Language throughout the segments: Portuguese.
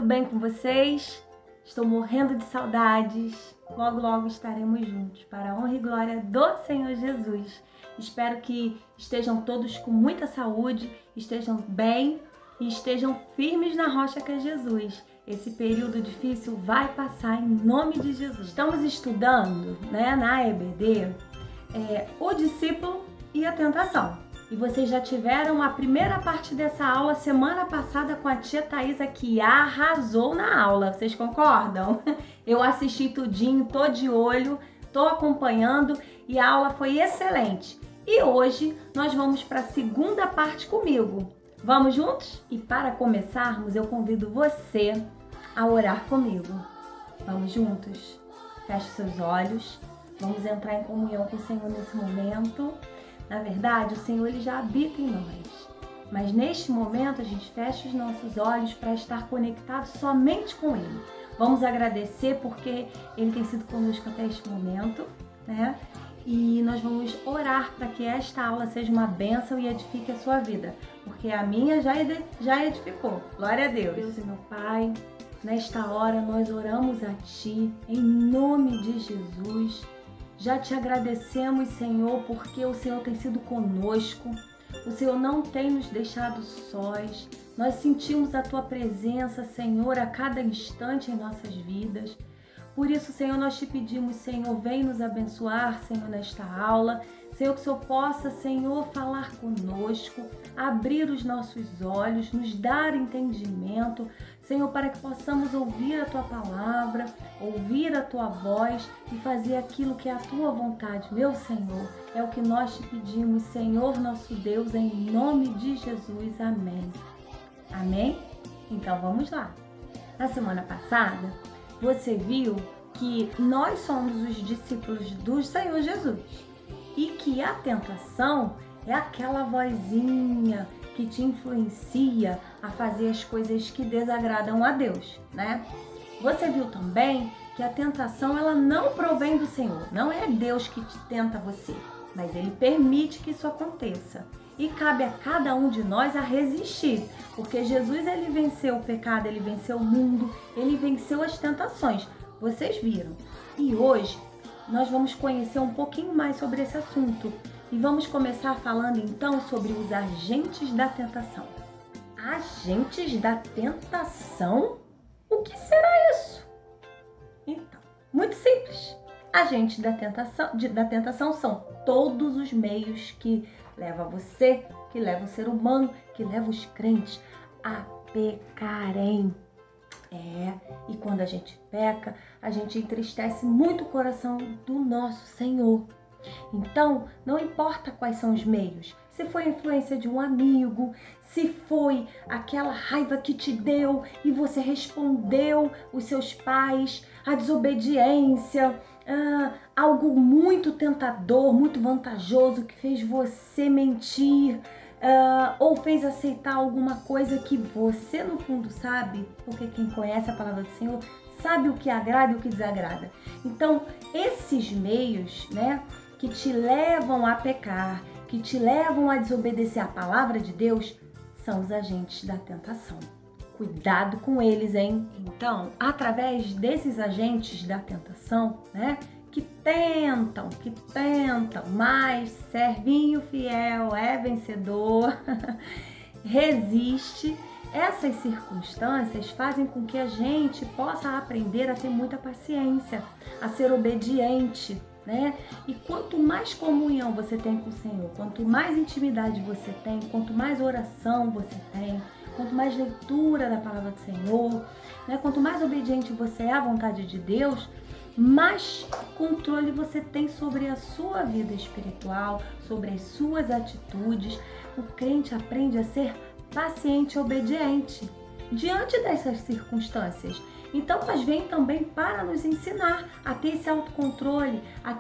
bem com vocês? Estou morrendo de saudades. Logo, logo estaremos juntos para a honra e glória do Senhor Jesus. Espero que estejam todos com muita saúde, estejam bem e estejam firmes na rocha que é Jesus. Esse período difícil vai passar em nome de Jesus. Estamos estudando, na EBD, o discípulo e a tentação. E vocês já tiveram a primeira parte dessa aula semana passada com a tia Thaisa, que arrasou na aula. Vocês concordam? Eu assisti tudinho, tô de olho, tô acompanhando e a aula foi excelente. E hoje nós vamos para a segunda parte comigo. Vamos juntos? E para começarmos, eu convido você a orar comigo. Vamos juntos? Feche seus olhos. Vamos entrar em comunhão com o Senhor nesse momento. Na verdade, o Senhor ele já habita em nós. Mas neste momento a gente fecha os nossos olhos para estar conectado somente com Ele. Vamos agradecer porque Ele tem sido conosco até este momento, E nós vamos orar para que esta aula seja uma bênção e edifique a sua vida. Porque a minha já edificou. Glória a Deus. Deus e meu Pai, nesta hora nós oramos a Ti, em nome de Jesus. Já te agradecemos, Senhor, porque o Senhor tem sido conosco. O Senhor não tem nos deixado sós. Nós sentimos a Tua presença, Senhor, a cada instante em nossas vidas. Por isso, Senhor, nós te pedimos, Senhor, vem nos abençoar, Senhor, nesta aula. Senhor, que o Senhor possa, Senhor, falar conosco, abrir os nossos olhos, nos dar entendimento, Senhor, para que possamos ouvir a Tua palavra, ouvir a Tua voz e fazer aquilo que é a Tua vontade. Meu Senhor, é o que nós te pedimos, Senhor, nosso Deus, em nome de Jesus. Amém. Amém? Então, vamos lá. Na semana passada, você viu que nós somos os discípulos do Senhor Jesus e que a tentação é aquela vozinha que te influencia a fazer as coisas que desagradam a Deus, Você viu também que a tentação ela não provém do Senhor, não é Deus que te tenta você, mas Ele permite que isso aconteça. E cabe a cada um de nós a resistir, porque Jesus ele venceu o pecado, ele venceu o mundo, ele venceu as tentações. Vocês viram. E hoje nós vamos conhecer um pouquinho mais sobre esse assunto. E vamos começar falando então sobre os agentes da tentação. Agentes da tentação? O que será isso? Então, muito simples. Agentes da tentação são todos os meios que levam você, que levam o ser humano, que levam os crentes a pecarem. E quando a gente peca, a gente entristece muito o coração do nosso Senhor. Então, não importa quais são os meios, se foi a influência de um amigo, se foi aquela raiva que te deu e você respondeu os seus pais, a desobediência, algo muito tentador, muito vantajoso que fez você mentir, ou fez aceitar alguma coisa que você no fundo sabe, porque quem conhece a palavra do Senhor sabe o que agrada e o que desagrada. Então, esses meios, que te levam a pecar, que te levam a desobedecer a palavra de Deus, são os agentes da tentação. Cuidado com eles, hein? Então, através desses agentes da tentação, que tentam, mas servinho fiel é vencedor, resiste. Essas circunstâncias fazem com que a gente possa aprender a ter muita paciência, a ser obediente, E quanto mais comunhão você tem com o Senhor, quanto mais intimidade você tem, quanto mais oração você tem, quanto mais leitura da palavra do Senhor, quanto mais obediente você é à vontade de Deus, mais controle você tem sobre a sua vida espiritual, sobre as suas atitudes. O crente aprende a ser paciente e obediente diante dessas circunstâncias. Então, elas vêm também para nos ensinar a ter esse autocontrole, a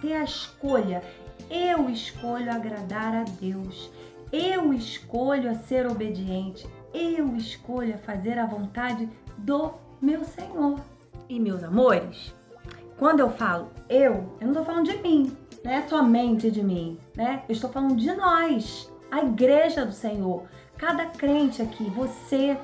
ter a escolha. Eu escolho agradar a Deus. Eu escolho a ser obediente. Eu escolho a fazer a vontade do meu Senhor. E, meus amores, quando eu falo eu não estou falando de mim, não é somente de mim, Eu estou falando de nós, a igreja do Senhor. Cada crente aqui, você,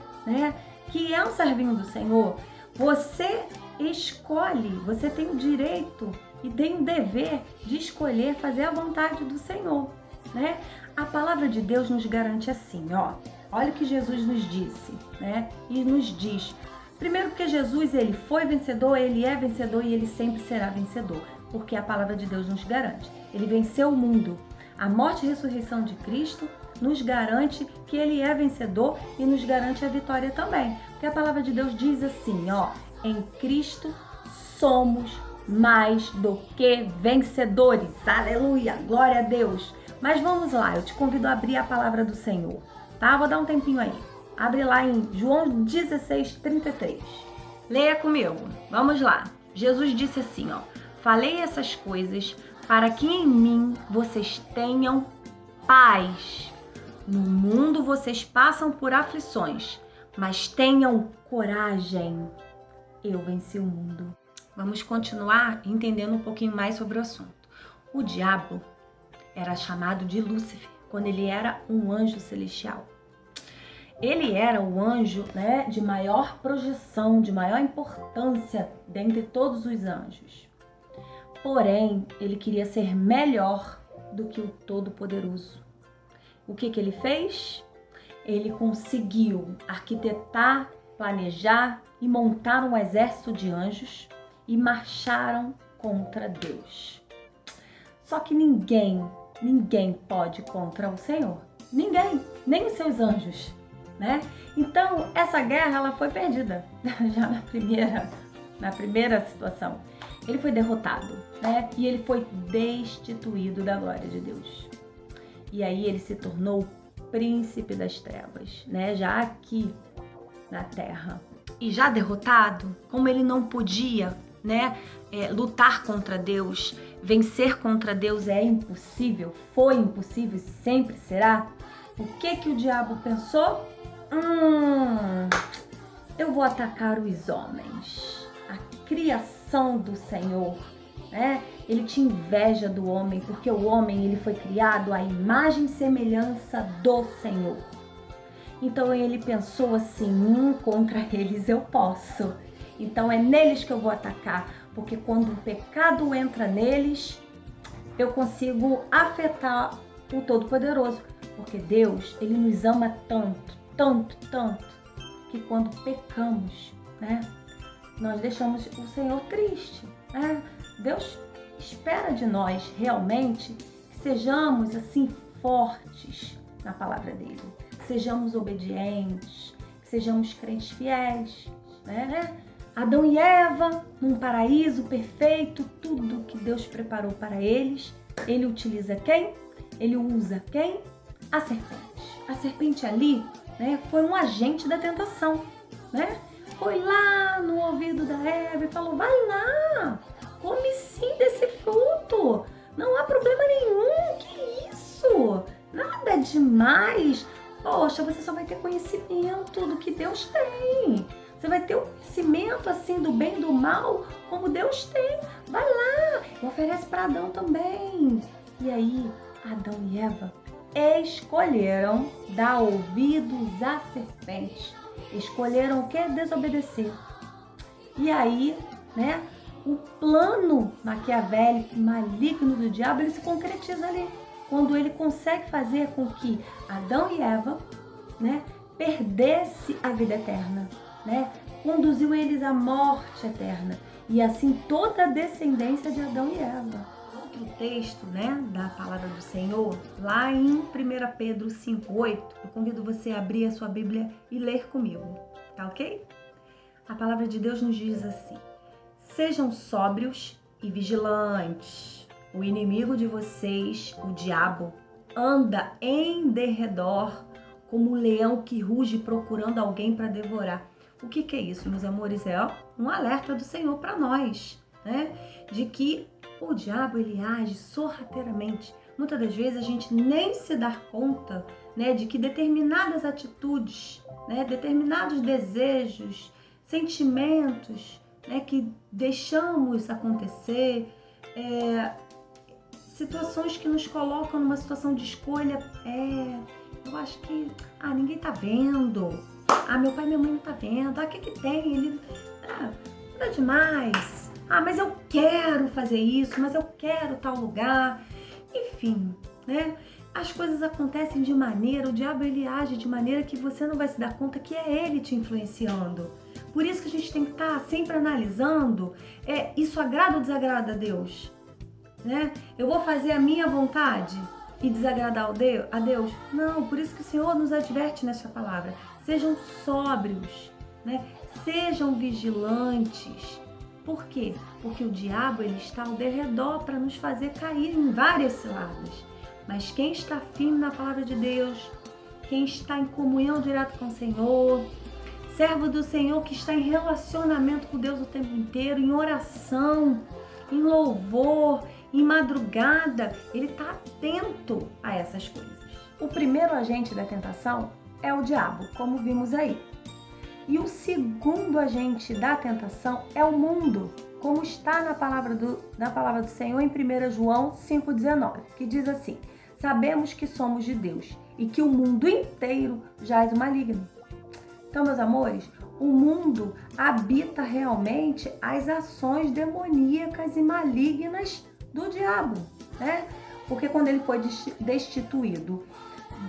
que é um servinho do Senhor, você escolhe, você tem o direito e tem o dever de escolher fazer a vontade do Senhor, né? A palavra de Deus nos garante assim, ó. Olha o que Jesus nos disse, né? E nos diz, primeiro porque Jesus, ele foi vencedor, ele é vencedor e ele sempre será vencedor, porque a palavra de Deus nos garante. Ele venceu o mundo. A morte e ressurreição de Cristo nos garante que ele é vencedor e nos garante a vitória também. Porque a palavra de Deus diz assim, ó, em Cristo somos mais do que vencedores. Aleluia, glória a Deus. Mas vamos lá, eu te convido a abrir a palavra do Senhor, tá? Vou dar um tempinho aí. Abre lá em João 16:33. Leia comigo, vamos lá. Jesus disse assim, ó, falei essas coisas para que em mim vocês tenham paz. No mundo vocês passam por aflições, mas tenham coragem. Eu venci o mundo. Vamos continuar entendendo um pouquinho mais sobre o assunto. O diabo era chamado de Lúcifer, quando ele era um anjo celestial. Ele era o anjo, né, de maior projeção, de maior importância dentre todos os anjos. Porém, ele queria ser melhor do que o Todo-Poderoso. O que ele fez? Ele conseguiu arquitetar, planejar e montar um exército de anjos e marcharam contra Deus. Só que ninguém pode contra o Senhor. Ninguém, nem os seus anjos, né? Então, essa guerra ela foi perdida já na primeira situação. Ele foi derrotado, né? E ele foi destituído da glória de Deus. E aí ele se tornou príncipe das trevas, né? Já aqui na terra. E já derrotado, como ele não podia, né, lutar contra Deus, vencer contra Deus é impossível, foi impossível e sempre será. O que o diabo pensou? Eu vou atacar os homens, a criação do Senhor, né? Ele tinha inveja do homem, porque o homem ele foi criado à imagem e semelhança do Senhor. Então ele pensou assim, contra eles eu posso. Então é neles que eu vou atacar, porque quando o pecado entra neles, eu consigo afetar o Todo-Poderoso. Porque Deus, ele nos ama tanto, tanto, tanto, que quando pecamos, né, nós deixamos o Senhor triste, né? Deus espera de nós realmente que sejamos assim fortes na palavra dele, que sejamos obedientes, que sejamos crentes fiéis, né? Adão e Eva, num paraíso perfeito, tudo que Deus preparou para eles, ele utiliza quem? Ele usa quem? A serpente. A serpente ali, né, foi um agente da tentação, né? Foi lá no ouvido da Eva e falou, vai lá, come sim desse fruto, não há problema nenhum, que isso? Nada demais. Poxa, você só vai ter conhecimento do que Deus tem. Você vai ter o conhecimento assim do bem e do mal, como Deus tem. Vai lá, e oferece para Adão também. E aí, Adão e Eva escolheram dar ouvidos à serpente. Escolheram o que? Desobedecer. E aí, né, o plano maquiavélico, maligno do diabo, ele se concretiza ali. Quando ele consegue fazer com que Adão e Eva, né, perdesse a vida eterna, né, conduziu eles à morte eterna. E assim toda a descendência de Adão e Eva. Outro texto, né, da palavra do Senhor, lá em 1 Pedro 5:8, eu convido você a abrir a sua Bíblia e ler comigo, tá ok? A palavra de Deus nos diz assim, sejam sóbrios e vigilantes. O inimigo de vocês, o diabo, anda em derredor como um leão que ruge procurando alguém para devorar. O que é isso, meus amores? É um alerta do Senhor para nós, né? De que o diabo ele age sorrateiramente. Muitas das vezes a gente nem se dá conta, né, de que determinadas atitudes, né, determinados desejos, sentimentos, né, que deixamos acontecer, situações que nos colocam numa situação de escolha, eu acho que, ninguém tá vendo, meu pai e minha mãe não tá vendo. O que tem? Ele tá demais. Mas eu quero fazer isso, mas eu quero tal lugar. Enfim, né? As coisas acontecem de maneira, o diabo ele age de maneira que você não vai se dar conta que é ele te influenciando. Por isso que a gente tem que estar sempre analisando, isso agrada ou desagrada a Deus? Né? Eu vou fazer a minha vontade e desagradar a Deus? Não, por isso que o Senhor nos adverte nessa palavra. Sejam sóbrios, né? Sejam vigilantes. Por quê? Porque o diabo ele está ao derredor para nos fazer cair em várias ciladas. Mas quem está firme na palavra de Deus, quem está em comunhão direta com o Senhor, servo do Senhor que está em relacionamento com Deus o tempo inteiro, em oração, em louvor, em madrugada, ele está atento a essas coisas. O primeiro agente da tentação é o diabo, como vimos aí. E o segundo agente da tentação é o mundo, como está na palavra do Senhor em 1 João 5,19, que diz assim: sabemos que somos de Deus e que o mundo inteiro jaz o maligno. Então, meus amores, o mundo habita realmente as ações demoníacas e malignas do diabo, né? Porque quando ele foi destituído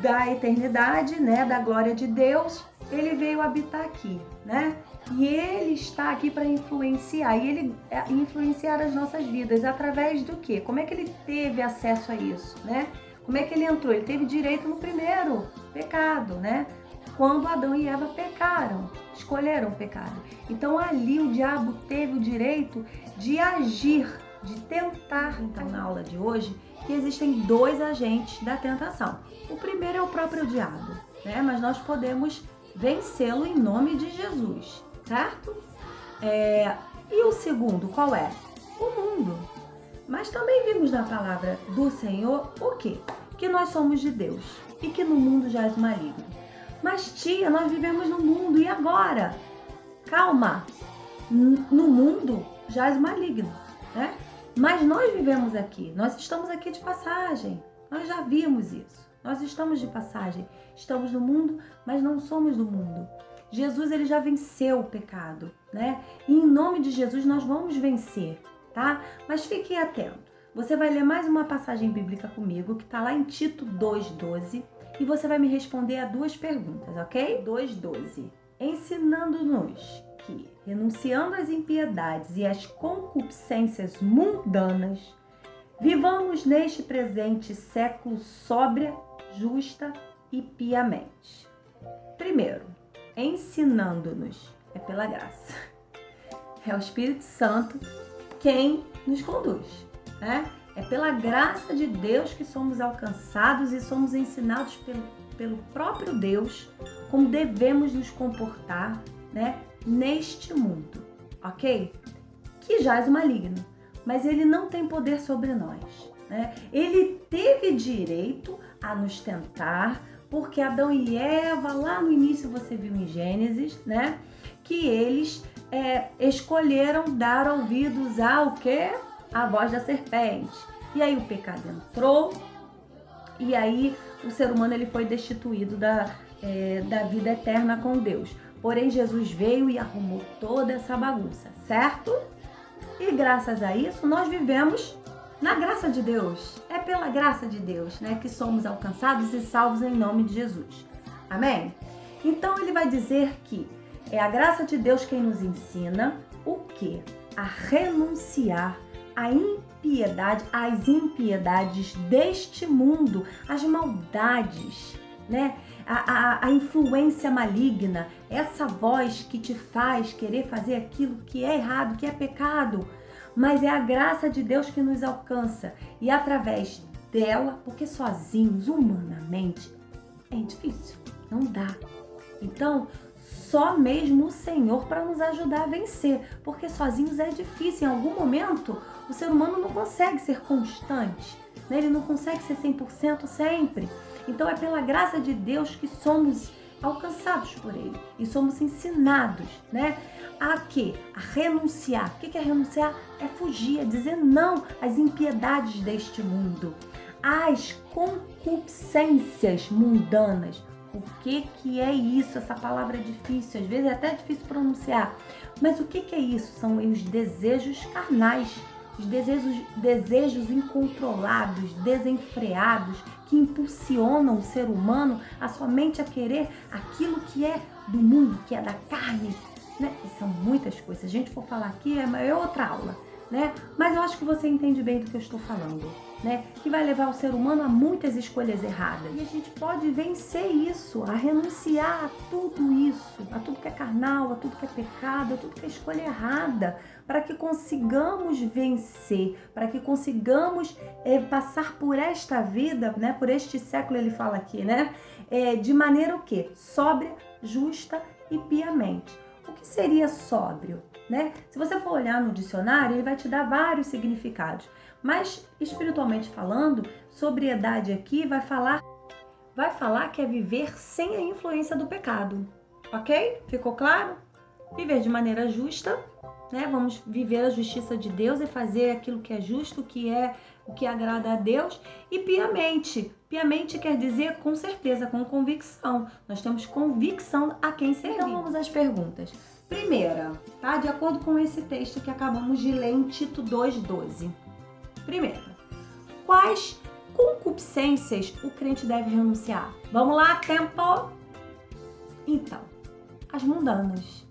da eternidade, né, da glória de Deus, ele veio habitar aqui, né? E ele está aqui para influenciar, e ele influenciar as nossas vidas através do quê? Como é que ele teve acesso a isso, né? Como é que ele entrou? Ele teve direito no primeiro pecado, né? Quando Adão e Eva pecaram, escolheram o pecado. Então ali o diabo teve o direito de agir, de tentar. Então na aula de hoje, que existem dois agentes da tentação. O primeiro é o próprio diabo, né? Mas nós podemos vencê-lo em nome de Jesus, certo? E o segundo, qual é? O mundo. Mas também vimos na palavra do Senhor o quê? Que nós somos de Deus e que no mundo jaz o maligno. Mas tia, nós vivemos no mundo, e agora? Calma, no mundo jaz o maligno, né? Mas nós vivemos aqui, nós estamos aqui de passagem, nós já vimos isso. Nós estamos de passagem, estamos no mundo, mas não somos do mundo. Jesus ele já venceu o pecado, né? E em nome de Jesus nós vamos vencer, tá? Mas fique atento. Você vai ler mais uma passagem bíblica comigo, que está lá em Tito 2,12, e você vai me responder a duas perguntas, ok? 2,12. Ensinando-nos que, renunciando às impiedades e às concupiscências mundanas, vivamos neste presente século sóbria, justa e piamente. Primeiro, ensinando-nos, é pela graça. É o Espírito Santo quem nos conduz, né? É pela graça de Deus que somos alcançados e somos ensinados pelo próprio Deus como devemos nos comportar, né, neste mundo, ok? Que jaz o maligno, mas ele não tem poder sobre nós, né? Ele teve direito a nos tentar, porque Adão e Eva, lá no início você viu em Gênesis, né, que eles escolheram dar ouvidos ao quê? A voz da serpente. E aí o pecado entrou, e aí o ser humano ele foi destituído da vida eterna com Deus. Porém, Jesus veio e arrumou toda essa bagunça, certo? E graças a isso, nós vivemos na graça de Deus. É pela graça de Deus, né, que somos alcançados e salvos em nome de Jesus. Amém? Então, ele vai dizer que é a graça de Deus quem nos ensina o quê? A renunciar à impiedade, às impiedades deste mundo, às maldades, né? A influência maligna, essa voz que te faz querer fazer aquilo que é errado, que é pecado. Mas é a graça de Deus que nos alcança. E através dela, porque sozinhos, humanamente, é difícil, não dá. Então, só mesmo o Senhor para nos ajudar a vencer. Porque sozinhos é difícil. Em algum momento, o ser humano não consegue ser constante, né? Ele não consegue ser 100% sempre. Então, é pela graça de Deus que somos alcançados por Ele. E somos ensinados, né? A quê? A renunciar. O que é renunciar? É fugir, é dizer não às impiedades deste mundo, às concupiscências mundanas. O que é isso? Essa palavra é difícil, às vezes é até difícil pronunciar. Mas o que é isso? São os desejos carnais, os desejos incontrolados, desenfreados, que impulsionam o ser humano a somente a querer aquilo que é do mundo, que é da carne, né? E são muitas coisas. Se a gente for falar aqui, é outra aula, né? Mas eu acho que você entende bem do que eu estou falando, né? Que vai levar o ser humano a muitas escolhas erradas. E a gente pode vencer isso, a renunciar a tudo isso, a tudo que é carnal, a tudo que é pecado, a tudo que é escolha errada, para que consigamos vencer, para que consigamos passar por esta vida, né? Por este século, ele fala aqui, né? De maneira o quê? Sóbria, justa e piamente. O que seria sóbrio, né? Se você for olhar no dicionário, ele vai te dar vários significados. Mas, espiritualmente falando, sobriedade aqui vai falar que é viver sem a influência do pecado, ok? Ficou claro? Viver de maneira justa, né? Vamos viver a justiça de Deus e fazer aquilo que é justo, o que agrada a Deus. E piamente. Piamente quer dizer com certeza, com convicção. Nós temos convicção a quem servir. Então vamos às perguntas. Primeira, tá? De acordo com esse texto que acabamos de ler em Tito 2:12. Primeira, quais concupiscências o crente deve renunciar? Vamos lá, tempo! Então, as mundanas.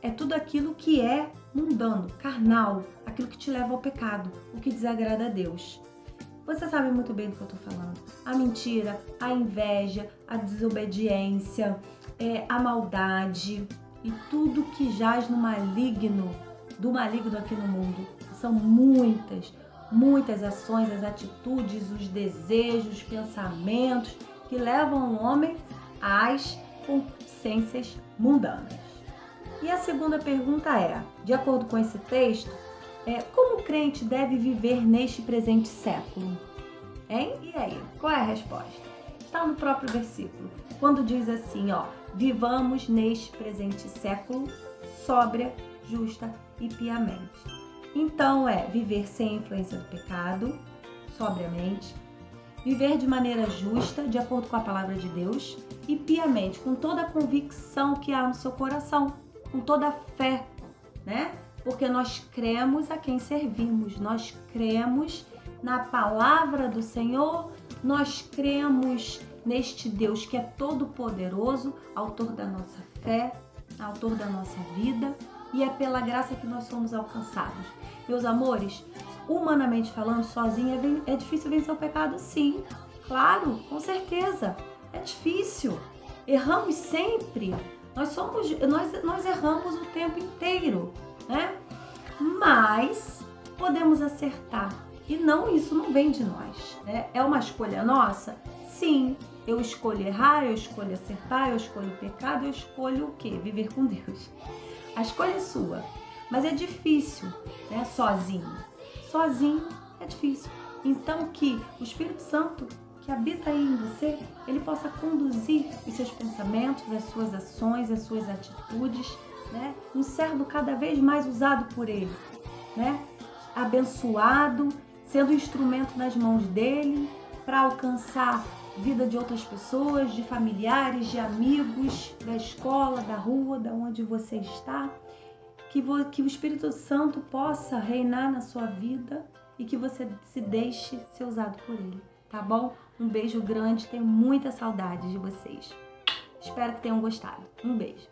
É tudo aquilo que é mundano, carnal, aquilo que te leva ao pecado, o que desagrada a Deus. Você sabe muito bem do que eu tô falando. A mentira, a inveja, a desobediência, a maldade e tudo que jaz no maligno, do maligno aqui no mundo. São muitas ações, as atitudes, os desejos, os pensamentos que levam o homem às concupiscências mundanas. E a segunda pergunta é, de acordo com esse texto, como o crente deve viver neste presente século? Hein? E aí, qual é a resposta? Está no próprio versículo, quando diz assim, ó, vivamos neste presente século, sóbria, justa e piamente. Então viver sem influência do pecado, sobriamente, viver de maneira justa, de acordo com a palavra de Deus, e piamente, com toda a convicção que há no seu coração, com toda a fé, né? Porque nós cremos a quem servimos, nós cremos na palavra do Senhor, nós cremos neste Deus que é todo-poderoso, autor da nossa fé, autor da nossa vida, e é pela graça que nós somos alcançados. Meus amores, humanamente falando, sozinha é difícil vencer o pecado, sim, claro, com certeza, é difícil, erramos sempre. Nós erramos o tempo inteiro, né? Mas podemos acertar. E isso não vem de nós, né? É uma escolha nossa? Sim. Eu escolho errar, eu escolho acertar, eu escolho o pecado, eu escolho o quê? Viver com Deus. A escolha é sua. Mas é difícil, né? Sozinho é difícil. Então que o Espírito Santo que habita aí em você, ele possa conduzir os seus pensamentos, as suas ações, as suas atitudes, né? Um servo cada vez mais usado por ele, né? Abençoado, sendo instrumento nas mãos dele para alcançar a vida de outras pessoas, de familiares, de amigos, da escola, da rua, da onde você está. Que o Espírito Santo possa reinar na sua vida e que você se deixe ser usado por ele, tá bom? Um beijo grande, tenho muita saudade de vocês. Espero que tenham gostado. Um beijo.